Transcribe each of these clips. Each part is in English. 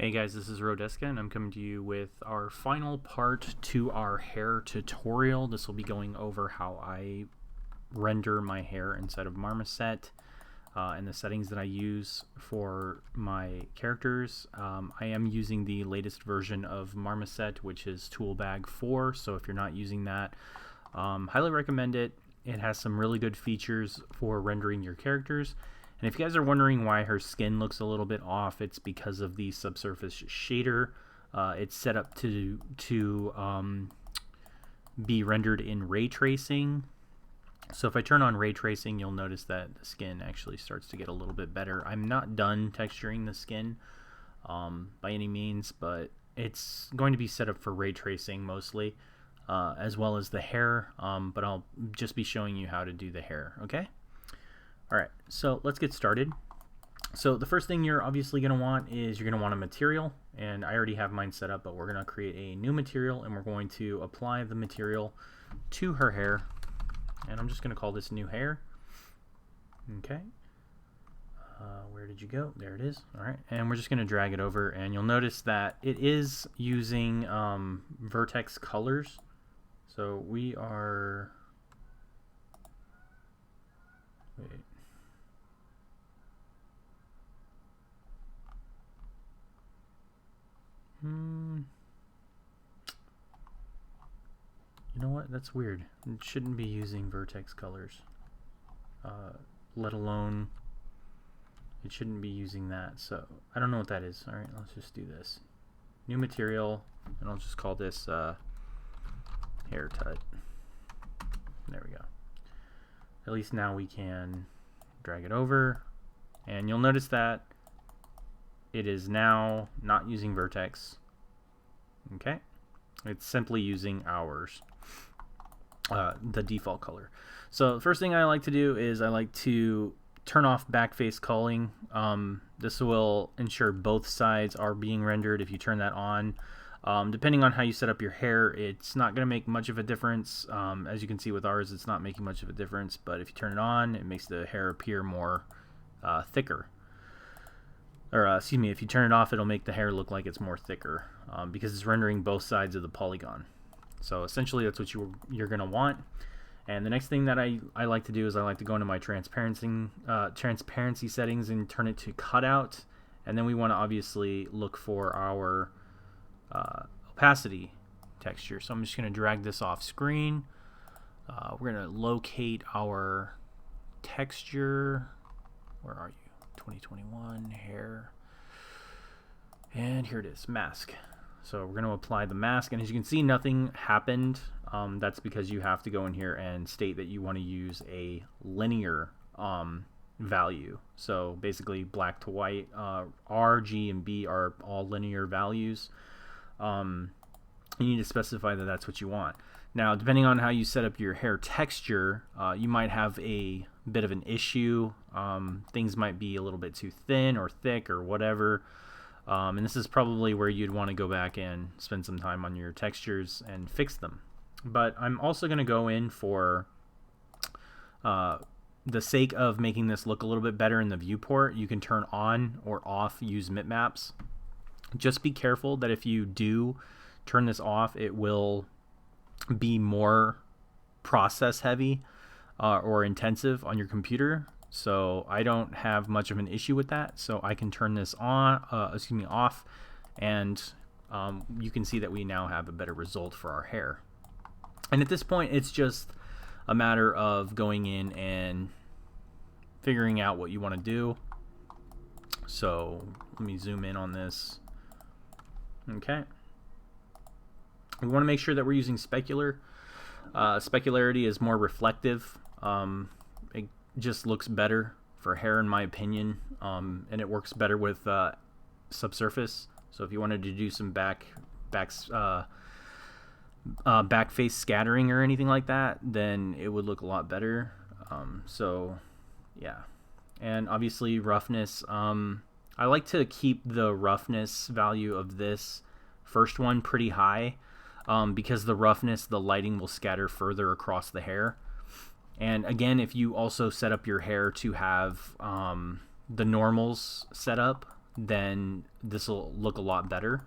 Hey guys, this is Rodeska and I'm coming to you with our final part to our hair tutorial. This will be going over how I render my hair inside of Marmoset and the settings that I use for my characters. I am using the latest version of Marmoset, which is toolbag 4, so if you're not using that, highly recommend it. It has some really good features for rendering your characters. And if you guys are wondering why her skin looks a little bit off, it's because of the subsurface shader. It's set up to be rendered in ray tracing. So if I turn on ray tracing, you'll notice that the skin actually starts to get a little bit better. I'm not done texturing the skin by any means, but it's going to be set up for ray tracing mostly, as well as the hair, but I'll just be showing you how to do the hair, okay? Alright, so let's get started. So the first thing you're obviously going to want is you're going to want a material, and I already have mine set up, but we're going to create a new material and we're going to apply the material to her hair, and I'm just going to call this new hair. Okay, where did you go? There it is. Alright, and we're just going to drag it over, and you'll notice that it is using vertex colors. So we are... Wait. You know what? That's weird. It shouldn't be using vertex colors. Let alone, it shouldn't be using that. So, I don't know what that is. Alright, let's just do this. New material, and I'll just call this hair tut. There we go. At least now we can drag it over, and you'll notice that it is now not using vertex. Okay, it's simply using ours, the default color. So the first thing I like to do is I like to turn off backface culling. This will ensure both sides are being rendered. If you turn that on, depending on how you set up your hair, it's not going to make much of a difference. As you can see with ours, it's not making much of a difference, but if you turn it on, it makes the hair appear more thicker. Or excuse me, if you turn it off, it'll make the hair look like it's more thicker because it's rendering both sides of the polygon. So essentially that's what you're going to want. And the next thing that I like to do is I like to go into my transparency settings and turn it to cutout. And then we want to obviously look for our opacity texture. So I'm just going to drag this off screen. We're going to locate our texture. Where are you? 2021 hair, and here it is, mask. So we're going to apply the mask, and as you can see, nothing happened. That's because you have to go in here and state that you want to use a linear value. So basically black to white. R, G, and B are all linear values. You need to specify that that's what you want. Now, depending on how you set up your hair texture, you might have a bit of an issue. Things might be a little bit too thin or thick or whatever. And this is probably where you'd want to go back and spend some time on your textures and fix them. But I'm also going to go in for the sake of making this look a little bit better in the viewport. You can turn on or off use bitmaps. Just be careful that if you do turn this off, it will be more process heavy or intensive on your computer. So I don't have much of an issue with that. So I can turn this on, off, and you can see that we now have a better result for our hair. And at this point, it's just a matter of going in and figuring out what you want to do. So let me zoom in on this. Okay. We want to make sure that we're using specular. Specularity is more reflective. It just looks better for hair in my opinion, and it works better with subsurface. So if you wanted to do some back face scattering or anything like that, then it would look a lot better. So yeah, and obviously roughness. I like to keep the roughness value of this first one pretty high. Because the roughness, the lighting will scatter further across the hair. And again, if you also set up your hair to have the normals set up, then this will look a lot better.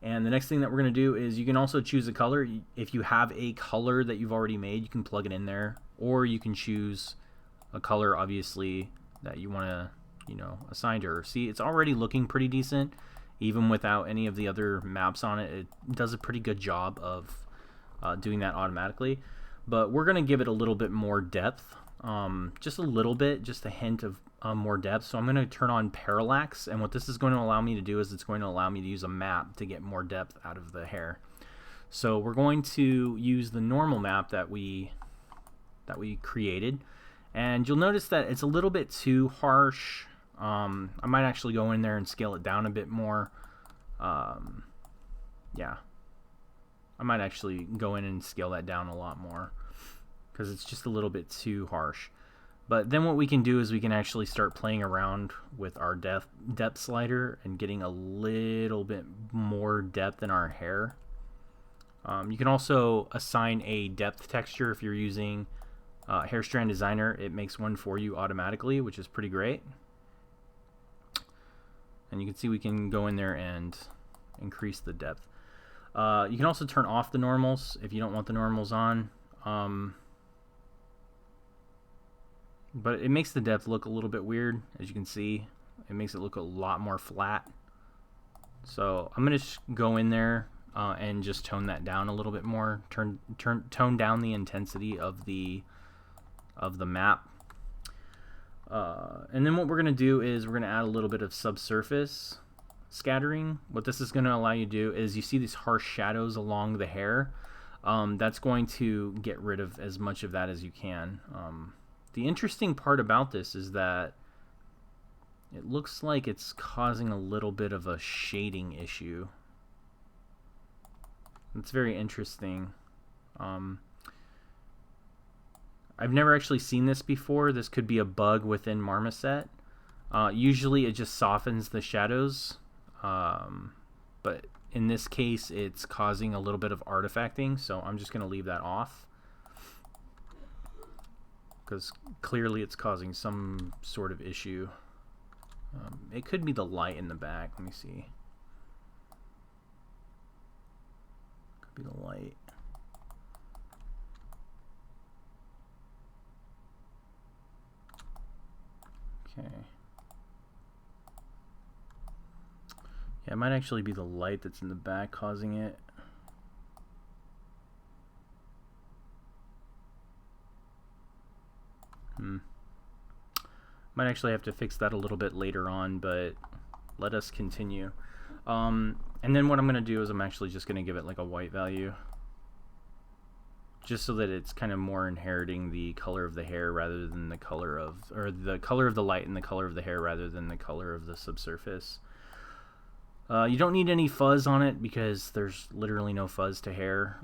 And the next thing that we're going to do is you can also choose a color. If you have a color that you've already made, you can plug it in there, or you can choose a color, obviously, that you want to, you know, assign to her. See, it's already looking pretty decent, even without any of the other maps on it. It does a pretty good job of doing that automatically. But we're going to give it a little bit more depth, just a little bit, just a hint of more depth. So I'm going to turn on parallax, and what this is going to allow me to do is it's going to allow me to use a map to get more depth out of the hair. So we're going to use the normal map that we created, and you'll notice that it's a little bit too harsh. I might actually go in there and scale it down a bit more. Yeah, I might actually go in and scale that down a lot more because it's just a little bit too harsh. But then what we can do is we can actually start playing around with our depth slider and getting a little bit more depth in our hair. You can also assign a depth texture if you're using Hair Strand Designer. It makes one for you automatically, which is pretty great. And you can see we can go in there and increase the depth. You can also turn off the normals if you don't want the normals on. But it makes the depth look a little bit weird, as you can see. It makes it look a lot more flat. So I'm going to go in there and just tone that down a little bit more. Tone down the intensity of the map. And then what we're going to do is we're going to add a little bit of subsurface scattering. What this is going to allow you to do is you see these harsh shadows along the hair. That's going to get rid of as much of that as you can. The interesting part about this is that it looks like it's causing a little bit of a shading issue. It's very interesting. I've never actually seen this before. This could be a bug within Marmoset. Usually it just softens the shadows, but in this case it's causing a little bit of artifacting, so I'm just going to leave that off because clearly it's causing some sort of issue. It could be the light in the back. Let me see. Could be the light. Okay. Yeah, it might actually be the light that's in the back causing it. Might actually have to fix that a little bit later on, but let us continue. And then what I'm going to do is I'm actually just going to give it like a white value, just so that it's kind of more inheriting the color of the hair rather than the color of, or the color of the light and the color of the hair rather than the color of the subsurface. You don't need any fuzz on it because there's literally no fuzz to hair.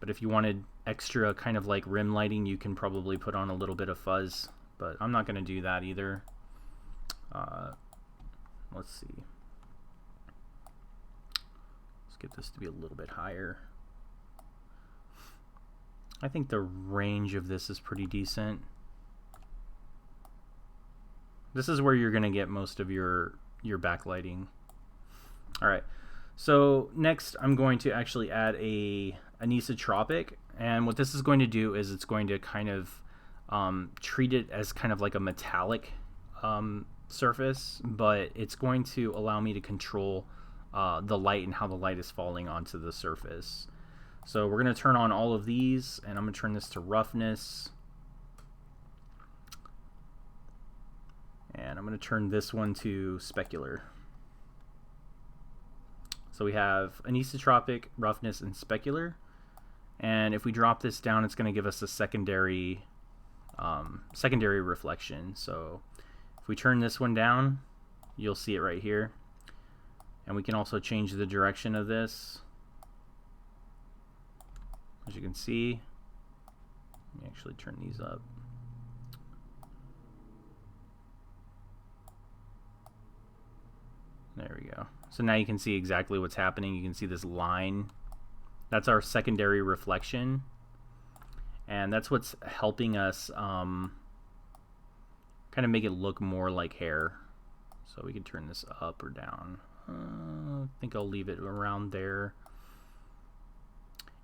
But if you wanted extra kind of like rim lighting, you can probably put on a little bit of fuzz, but I'm not going to do that either. Let's see. Let's get this to be a little bit higher. I think the range of this is pretty decent. This is where you're going to get most of your backlighting. Alright, so next I'm going to actually add a anisotropic, and what this is going to do is it's going to kind of treat it as kind of like a metallic surface, but it's going to allow me to control the light and how the light is falling onto the surface. So we're going to turn on all of these, and I'm going to turn this to roughness, and I'm going to turn this one to specular. So we have anisotropic, roughness, and specular, and if we drop this down, it's going to give us a secondary reflection. So if we turn this one down, you'll see it right here, and we can also change the direction of this. As you can see, let me actually turn these up. There we go. So now you can see exactly what's happening. You can see this line. That's our secondary reflection. And that's what's helping us kind of make it look more like hair. So we can turn this up or down. I think I'll leave it around there.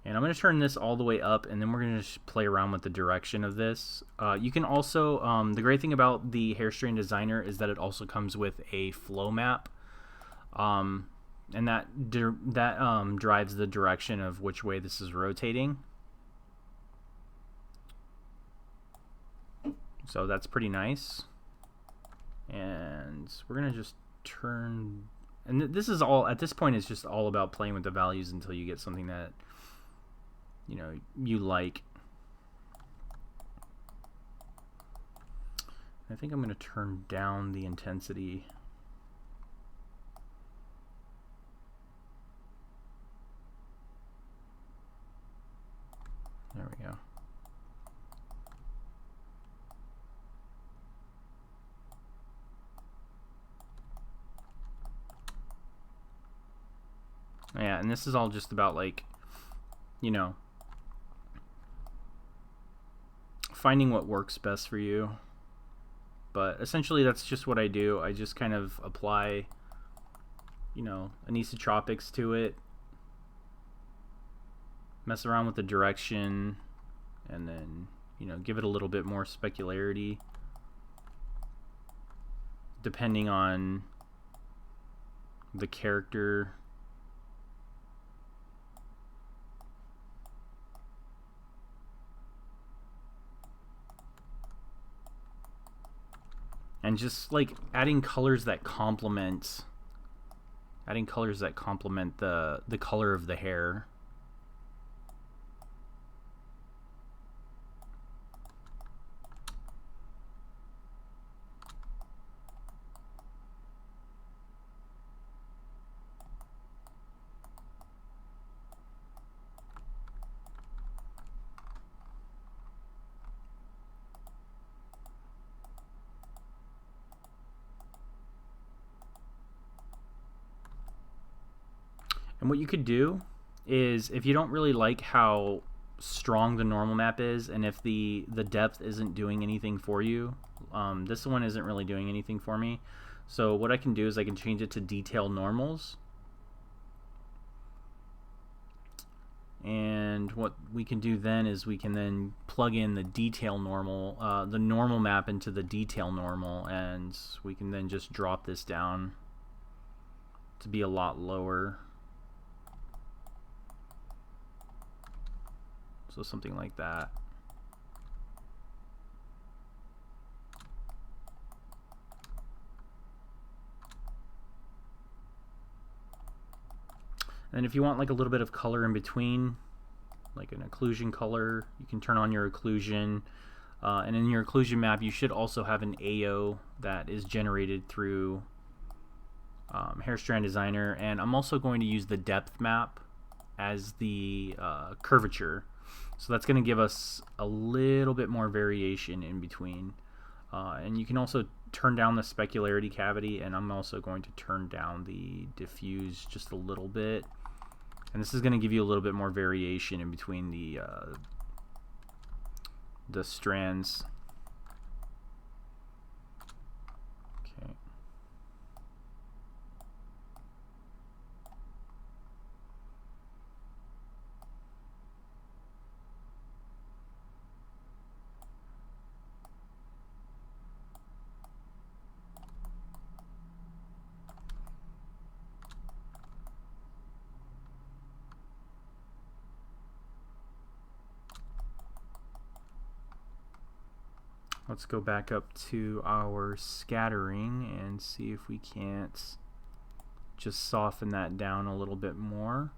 And I'm going to turn this all the way up, and then we're going to just play around with the direction of this. You can also, the great thing about the Hairstrain Designer is that it also comes with a flow map. And that drives the direction of which way this is rotating. So that's pretty nice. And we're going to just turn, and this is all, at this point, it's just all about playing with the values until you get something that, you know, you like. I think I'm going to turn down the intensity. There we go. Yeah, and this is all just about, like, you know, finding what works best for you. But essentially that's just what I do. I just kind of apply, you know, anisotropics to it, mess around with the direction, and then, you know, give it a little bit more specularity depending on the character. And just like adding colors that complement the color of the hair. And what you could do is, if you don't really like how strong the normal map is, and if the depth isn't doing anything for you, this one isn't really doing anything for me. So what I can do is I can change it to detail normals. And what we can do then is we can then plug in the detail normal, the normal map into the detail normal, and we can then just drop this down to be a lot lower. So something like that. And if you want like a little bit of color in between, like an occlusion color, you can turn on your occlusion. And in your occlusion map, you should also have an AO that is generated through Hairstrand Designer. And I'm also going to use the depth map as the curvature. So that's going to give us a little bit more variation in between. And you can also turn down the specularity cavity, and I'm also going to turn down the diffuse just a little bit. And this is going to give you a little bit more variation in between the strands. Okay. Let's go back up to our scattering and see if we can't just soften that down a little bit more.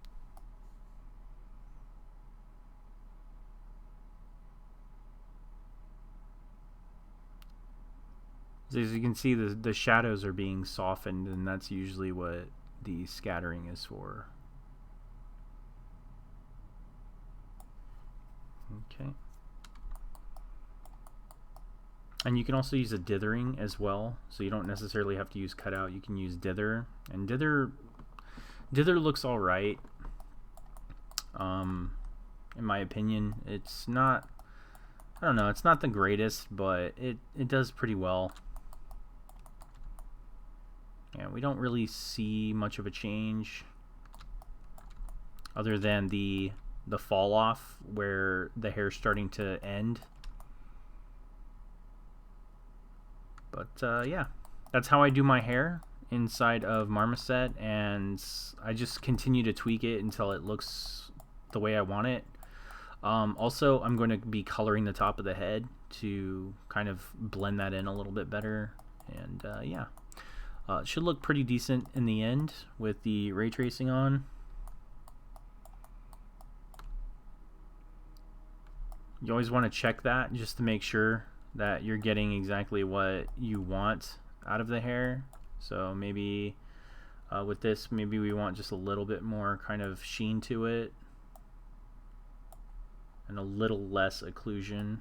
So as you can see, the shadows are being softened, and that's usually what the scattering is for. Okay. And you can also use a dithering as well, so you don't necessarily have to use cutout. You can use dither, and dither looks all right. In my opinion, it's not, I don't know, it's not the greatest, but it does pretty well. Yeah, we don't really see much of a change other than the fall off where the hair's starting to end. But yeah, that's how I do my hair inside of Marmoset, and I just continue to tweak it until it looks the way I want it. Also, I'm going to be coloring the top of the head to kind of blend that in a little bit better, and yeah, it should look pretty decent in the end with the ray tracing on. You always want to check that just to make sure that you're getting exactly what you want out of the hair. So maybe with this, maybe we want just a little bit more kind of sheen to it and a little less occlusion.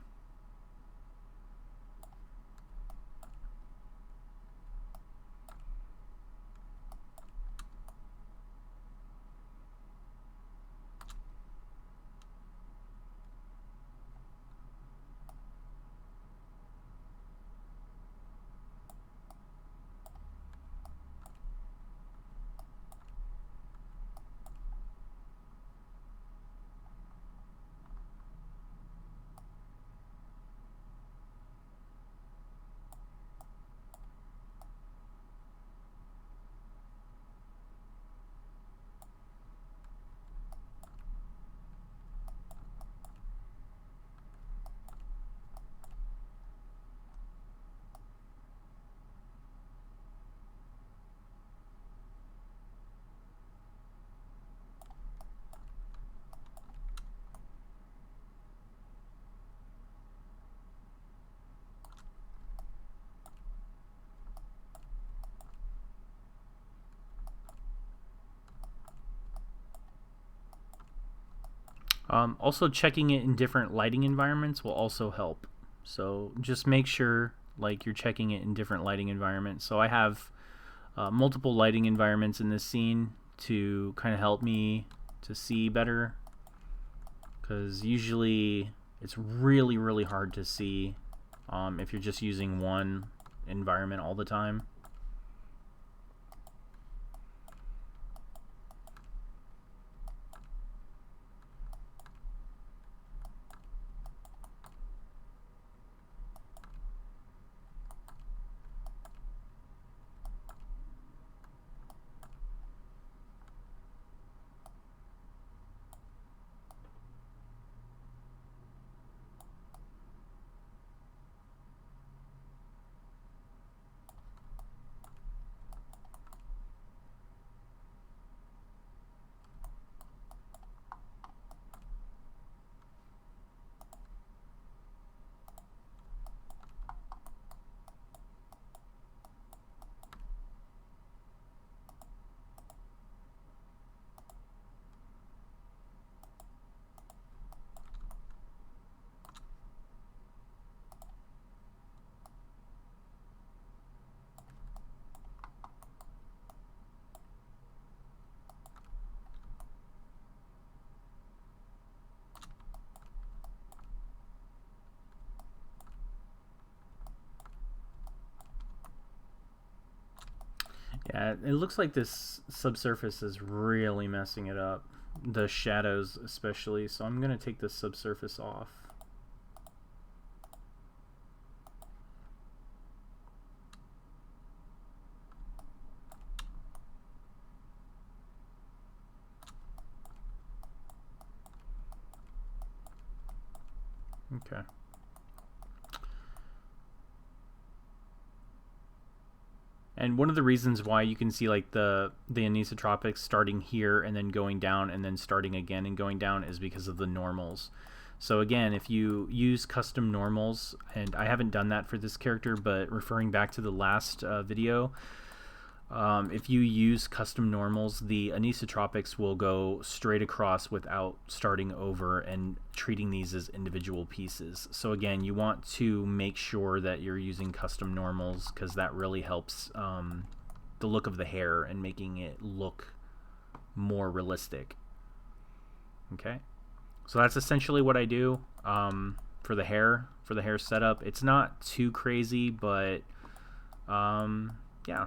Also, checking it in different lighting environments will also help. So just make sure like you're checking it in different lighting environments. So I have multiple lighting environments in this scene to kind of help me to see better, because usually it's really hard to see if you're just using one environment all the time. Yeah, it looks like this subsurface is really messing it up. The shadows especially, so I'm going to take the subsurface off. Okay. And one of the reasons why you can see like the anisotropics starting here and then going down and then starting again and going down is because of the normals. So again, if you use custom normals, and I haven't done that for this character, but referring back to the last video, if you use custom normals, the anisotropics will go straight across without starting over and treating these as individual pieces. So again, you want to make sure that you're using custom normals, because that really helps the look of the hair and making it look more realistic. Okay, so that's essentially what I do for the hair setup. It's not too crazy, but yeah.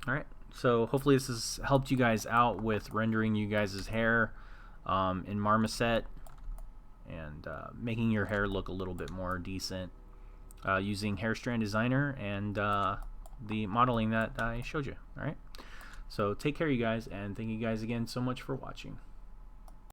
Alright, so hopefully this has helped you guys out with rendering you guys' hair in Marmoset and making your hair look a little bit more decent using Hair Strand Designer and the modeling that I showed you. Alright, so take care, you guys, and thank you guys again so much for watching.